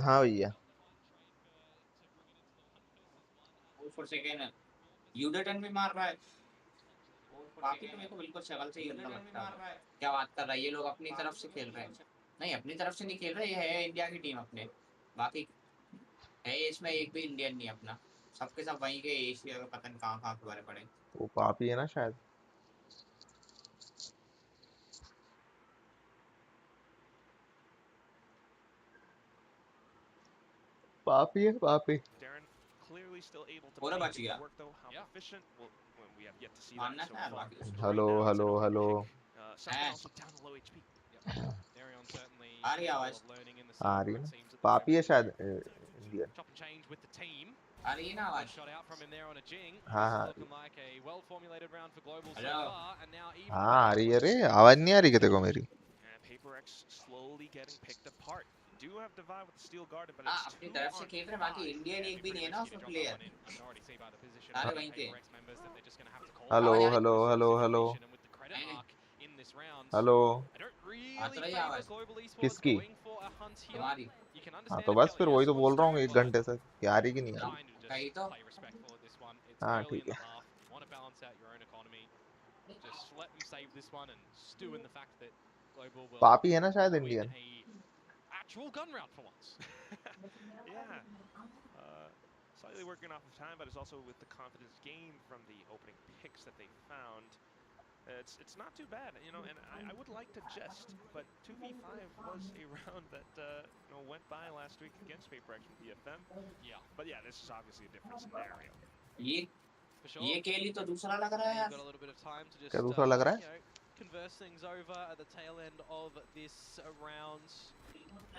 हाँ भैया for second यूडटन भी मार रहा है। बाकी तो मेरे को बिल्कुल शक्ल से ही गंदा लगता है। क्या बात कर रहा है, ये लोग अपनी तरफ से खेल रहे हैं। नहीं, अपनी तरफ से नहीं खेल रहे, ये है इंडिया की टीम अपने। बाकी है इसमें एक भी इंडियन नहीं अपना। सबके सब वहीं के एशिया का पता नहीं कहाँ कहाँ के बारे पड़े। वो पापी है ना शायद पापी है पापी Clearly still able to और make बच things गया। work though. How efficient? Well, we have yet to see that मानना so था यार far. बाकी उसको। Right hello now, it's hello an open hello pick. Sunken है also down to low HP. Darion certainly आ रही capable आवाज। of learning in the uh summer, रही है it ना seems, at the पापी moment. है शायद Indian Chop and change with the team. आ रही है ना Good आवाज। shot out from him there on a jing. हाँ This is हाँ looking like a well-formulated round for Global so hello. far, and now even हाँ आ better रही है रे placement. आवाज नहीं आ रही क्या तेरे को मेरी And PaperX slowly getting picked apart. Do have Divide with the Steel Garden, but हाँ it's अपनी 2 तरफ से on खेल रहे, बाकी 5. इंडियन Yeah, एक it'd be भी नहीं pretty है ना risky to उसमें drop that player. one in. You can already see by the position सारे of the वहीं के। PaperX members that they're just going to have to call hello for आवाज आ it रही। Hello in this sort of hello hello situation. And with the credit हैं? mark in this round, hello I don't आ तो really रही favour आवाज Global Esports किसकी going for a hunt here. तुम्हारी। You can हाँ understand तो if बस फिर वही KLES तो wants बोल रहा to, हूँ एक but घंटे से क्या आ रही कि नहीं आ रही trying to just कहीं तो। play respectful at this one. It's हाँ early ठीक in the है half. You want to balance out your own economy. Just let them save this one and stew in the fact that Global will पापी है ना शायद win Indian a actual gun round for once. Yeah. Slightly working off of time, but it's also with the confidence gained from the opening picks that they found. It's not too bad, you know, and I would like to jest, but 2v5 was a round that went by last week against PaperX from DFM. Yeah, But yeah, this is obviously a different scenario. ये for sure. ये केली तो दूसरा लग रहा Now है you've यार। got a little bit of time to क्या just, दूसरा लग रहा you है know, converse things over at the tail end of this round.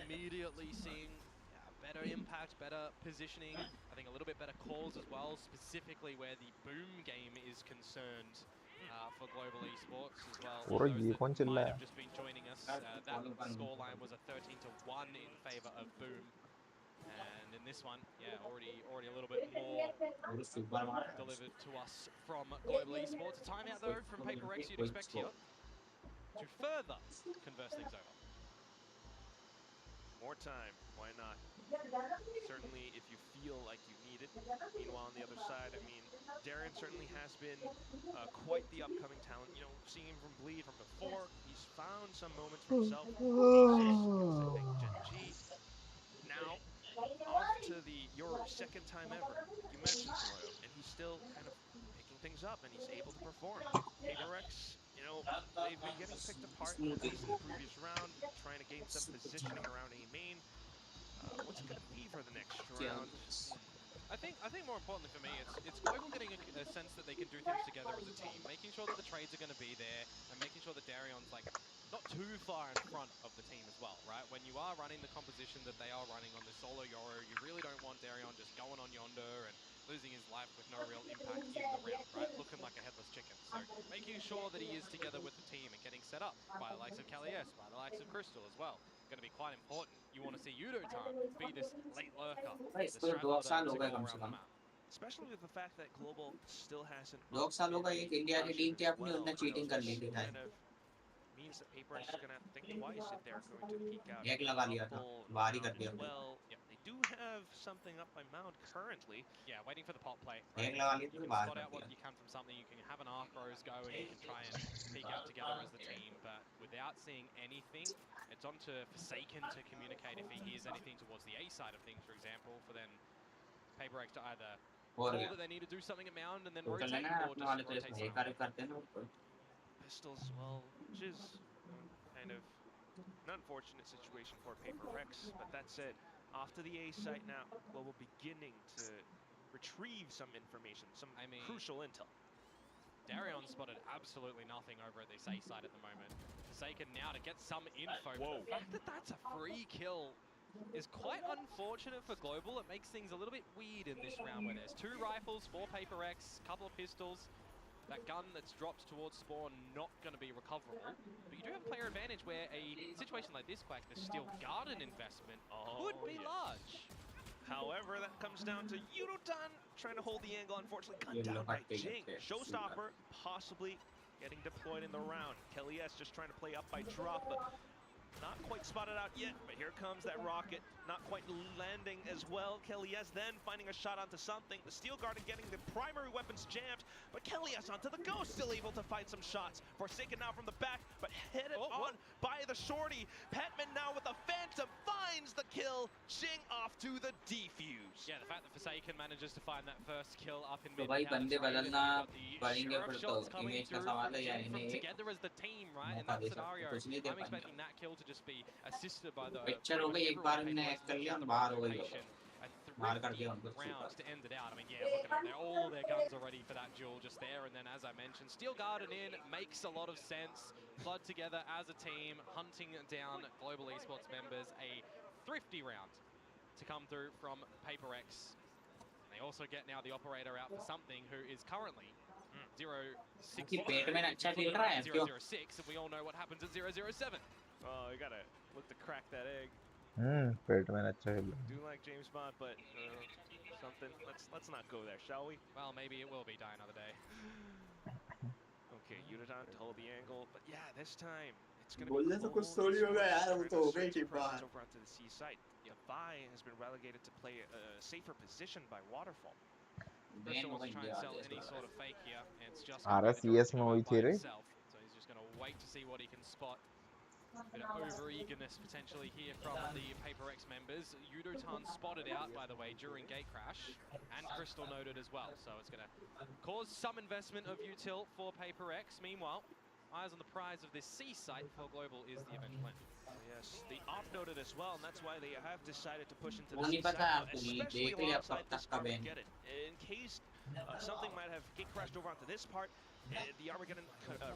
Immediately seeing better impact, better positioning. I think a little bit better calls as well, specifically where the boom game is concerned for Global Esports as well. For और those ये that कौन चिल्ला might है have just been joining us, that scoreline was a 13-1 in favour of boom. And in this one, yeah, already a little bit more और super मार। delivered to us from Global Esports. A timeout though from PaperX you'd expect here to further converse things over. More time, why not? Certainly if you feel like you need it. Meanwhile, on the other side, I mean, Darren certainly has been quite the upcoming talent. You know, seeing him from Bleed from before, he's found some moments for himself, some skills, I think. Gen G, now off to your second time ever, like you mentioned, Saloyo, and he's still kind of picking things up, and he's able to perform. PaperX, you know, they've been getting picked apart, at least in the previous round, trying to gain some positioning around A main. What's it going to be for the next round? I think more importantly for me, it's Global getting a sense that they can do things together as a team, making sure that the trades are going to be there, and making sure that Darion's like not too far in front of the team as well, right? When you are running the composition that they are running on the solo Yoro, you really don't want Darion just going on yonder and losing his life with no real impact in the round, right? Looking like a headless chicken. So making sure that he is together with the team and getting set up by the likes of KLES, by the likes of Crystal as well, going to be quite important. You want to see Yudo-tan be this late lurker, the इसको 2 straggler साल हो to गए go कम से around the come. map. Especially with the fact that Global still hasn't 2 upped साल हो in गए the एक India की Russian टीम as थी अपनी, well. उनने You know, चीटिंग कर ली this थी kind शायद। of means that PaperX is going to have to think twice if they're going to peek out एक a लगा लिया था, rumble बाहर ही कर round as दिया उन्होंने। well. Yep, they do have something up by Mound currently. Yeah, waiting for the pot play, right? एक You लगा can, लिया you था, can बाहर spot कर out what दिया। you can from something. You can have an arc rose go, and you can try and peek out together as the team. But without seeing anything, it's on to Forsaken to communicate if he hears anything towards the A side of things, for example, for then PaperX to either और call क्या that they need to do something at Mound and then total rotate, लेना है or अपने just वाले, तो rotate इसमें एक कार्य silently. करते हैं ना ऊपर। Pistols as well, which is kind of an unfortunate situation for PaperX. But that said, off to the A site now. Global beginning to retrieve some information, some crucial intel. Darion spotted absolutely nothing over at this A side at the moment. Forsaken now to get some info. Whoa. The fact that that's a free kill is quite unfortunate for Global. It makes things a little bit weird in this round where there's 2 rifles, 4 PaperX, couple of pistols. That gun that's dropped towards spawn not going to be recoverable. But you do have a player advantage where a situation like this, Quack, the Steel Garden investment could be large. However, that comes down to Yudo-tan trying to hold the angle, unfortunately ये gunned down लोग by हटते ही Jing. करते हैं। Showstopper possibly getting deployed in the round. KLES just trying to play up by drop. Not quite spotted out yet, but here comes that rocket. Not quite landing as well. Kellyes then finding a shot onto something. The Steel Garden getting the primary weapons jammed, but Kellyes onto the go, still able to find some shots. Forsaken now from the back, but headed on by the shorty. Petman now with the Phantom finds the kill. Jing off to the defuse. Yeah, the fact that Forsaken manages to find that first kill up in तो mid. भाई बंदे बदलना पड़ेंगे Sheriff फिर तो shots coming image का through सवाल from है या Jing from इन्हें together as the team, right? In मौका that दे सकते scenario, कुछ नहीं दे I'm पाएंगे expecting that kill to just be assisted by the picture pretty हो much गई एक everyone बार at इन्हें Paper X हैक कर launching लिया out the बाहर right हो गई location. A मार कर thrifty दिया उनको round super to end it out. I mean, yeah, look at them. They're all their guns are ready for that duel just there. And then, as I mentioned, Steel Garden in makes a lot of sense. Blood together as a team, hunting down Global Esports members. A thrifty round to come through from Paper X. They also get now the operator out for something who is currently 0-6. कि पेट में अच्छा खेल रहा है क्यों 0-0-6, and we all know what happens at 0-0-7. Oh, you gotta look to crack that egg. पेट में अच्छा खेल रहा Do like James Bond, but something. Let's not go there, shall we? Well, maybe it will be Die Another Day. Okay, Unidon to hold the angle, but yeah, this time it's gonna बोलने be से कुछ Global थोड़ी होगा Esports यार वो trying तो to हो गई assert थी some presence बात over onto the C site. The Vi has been relegated to play a safer position by Waterfall. Crystal हो wants to गई try and इंडिया sell वाले इस any bar sort of fake here, and it's just going to Ara be the drone CS to में go वही out by थी रे himself. So he's just going to wait to see what he can spot. Bit of over-eagerness potentially here from the Paper X members. Yudotan spotted out, by the way, during gate crash, and Crystal noted as well. So it's going to cause some investment of util for Paper X. Meanwhile, eyes on the prize of this C site for Global is the eventual end. Yes, the off noted as well, and that's why they have decided to push into वो the नहीं C पता site, आपको ये especially देख लिया alongside कब this तक का ban Armageddon. In case something might have gate crashed over onto this part, the Armageddon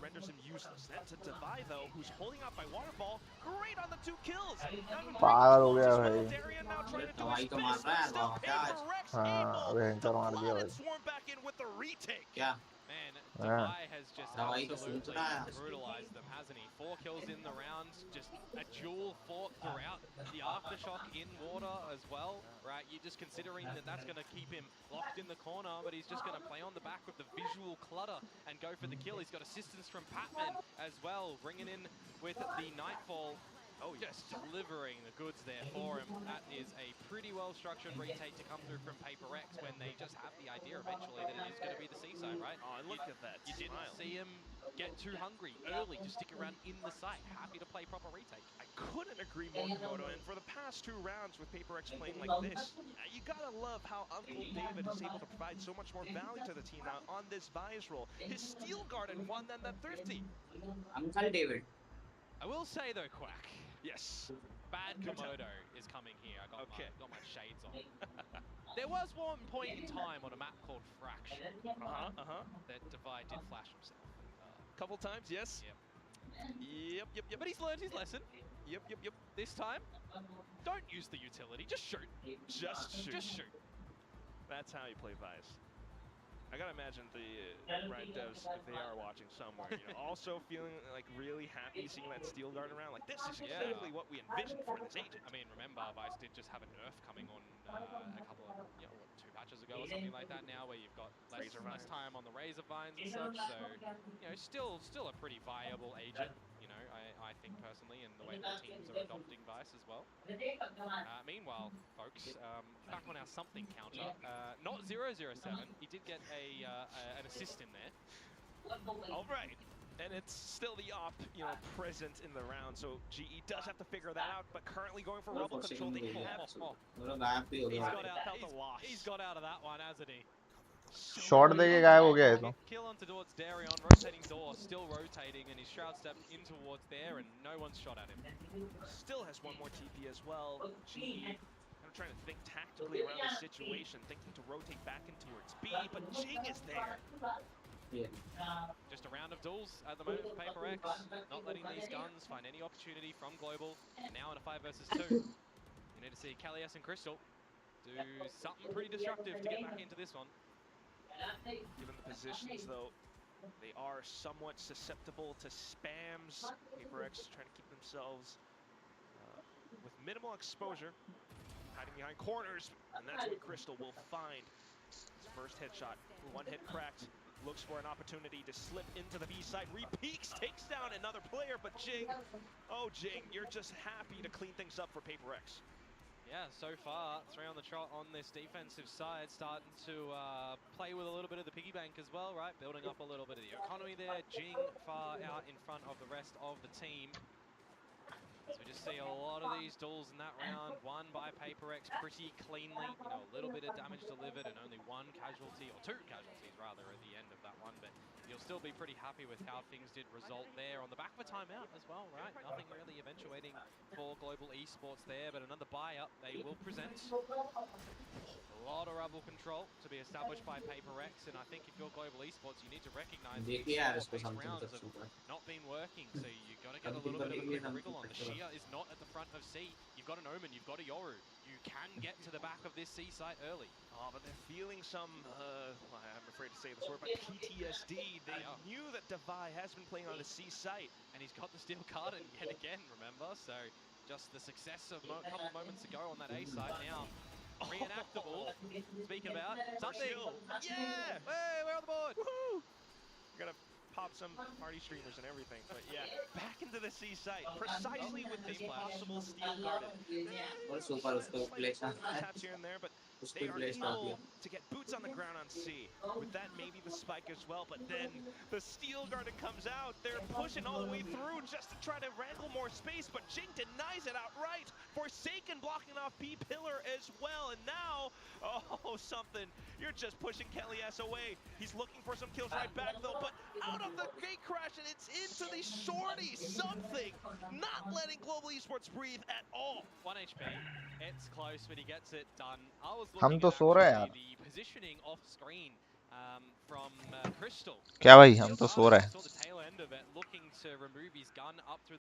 renders him useless. Then to Devi, though, who's holding out by Waterfall, great on the 2 kills. Now even पागल हो गया as well. भाई Darian now trying to do दवाई his तो मार best, रहा but है still वहाँ क्या Paper Rex हाँ able to भयंकर मार दिया flood भाई and swarm back in with the retake. क्या Man, हाँ Devi has just दवाई तो absolutely सूझ रहा है brutalized them, hasn't he? 4 kills in the round, just a duel fought throughout. The aftershock in water as well, right? You're just considering that that's going to keep him locked in the corner, but he's just going to play on the back with the visual clutter and go for the kill. He's got assistance from Patman as well, bringing in with the Nightfall. Oh, just delivering the goods there for him. That is a pretty well-structured retake to come through from Paper X when they just have the idea eventually that it is going to be the seaside, right? Oh, and look at that You didn't smile. see him get too hungry early to stick around in the site. Happy to play proper retake. I couldn't agree more, Komodo. And for the past 2 rounds with Paper X playing like this, you gotta love how Uncle David is able to provide so much more value to the team now on this Vice roll. His Steel Garden won then that Thrifty. Uncle David I will say though, Quack, Yes. bad Do tell. Komodo is coming here. I got, Okay. got my shades on. There was one point in time on a map called Fraction that Devi did flash himself. Couple times, yes. Yep. Yep. But he's learned his lesson. Yep. This time, don't use the utility. Just shoot. Just shoot. Just shoot. That's how you play Vice. I gotta imagine the Riot devs, if they are watching somewhere, also feeling like really happy seeing that Steel Guard around. Like, this is exactly what we envisioned for this agent. I mean, remember, Vice did just have a nerf coming on a couple of, 2 patches ago or something like that now, where you've got less time on the Razor Vines and such. So, still a pretty viable agent, I think personally, in the way that teams are adopting Vice as well. Meanwhile, folks, back on our something counter, not 007, he did get an assist in there. All right. And it's still the op, present in the round, so GE does have to figure that out, but currently going for rebel control. They have दोनों गायब भी हो गए He's got out of that one, hasn't he? Shot देके गायब हो गया है तो Kill onto towards Darion, rotating door, still rotating, and his Shroud stepped in towards there, and no one's shot at him. Still has one more TP as well. GE kind of trying to think tactically around the situation, thinking to rotate back in towards B, but Jing is there. Just a round of duels at the moment for Paper X, not letting these guns find any opportunity from Global. Now in a 5 versus 2. You need to see Kellyes and Crystal do something pretty destructive to get back into this one. Given the positions, though, they are somewhat susceptible to spams. Paper X trying to keep themselves with minimal exposure, hiding behind corners, and that's what Crystal will find. His first headshot, 1 hit cracked. looks for an opportunity to slip into the B side. Repeaks, takes down another player, but Jing, oh Jing, you're just happy to clean things up for Paper X. Yeah, so far, 3 on the trot on this defensive side, starting to play with a little bit of the piggy bank as well, right? Building up a little bit of the economy there. Jing far out in front of the rest of the team. So we just see a lot of these duels in that round, won by Paper X pretty cleanly. You know, a little bit of damage delivered and only 1 casualty, or 2 casualties rather, at the end of that one. But you'll still be pretty happy with how things did result there on the back of a timeout as well, right? Nothing really eventuating for Global Esports there, but another buy-up they will present. A lot of rebel control to be established by Paper X, and I think if you're Global Esports, you need to recognize that these देखिए यार इसको slower-paced something rounds तक have super not been working, so you've got to get a something little bit of a करने के लिए quick wriggle something on. The करते Shia is not at the front of C. You've got an Omen, you've got a Yoru. You can get to the back of this C site early. Oh, but they're feeling some, I'm afraid to say this word, but PTSD. They knew that Devi has been playing on the C site. And he's got the steel card yet again, remember? So just the success of a couple moments ago on that A site now. Reenactable. Speaking about something. Yeah! Hey, we're on the board. Woohoo! We're gonna pop some party streamers and everything, but yeah, back into the C site, precisely with this possible steel guarded. और super उसको place Mishaps here and there, but उसको they are place कर दिया able to get boots on the ground on C. With that, maybe the spike as well, but then the steel guarded comes out. They're pushing all the way through just to try to wrangle more space, but Jing denies it outright. Forsaken blocking off B pillar as well, and now, oh, something. You're just pushing Kelly S away. He's looking for some kills right back though, but out of the gate crash, and it's into the shorty. Something not letting Global Esports breathe at all. 1 HP. It's close, but he gets it done. I was हम looking तो at सो रहे हैं यार actually the positioning off screen from Crystal. क्या भाई हम Steel तो सो Card, रहे I हैं saw the tail end of it, looking to remove his gun up through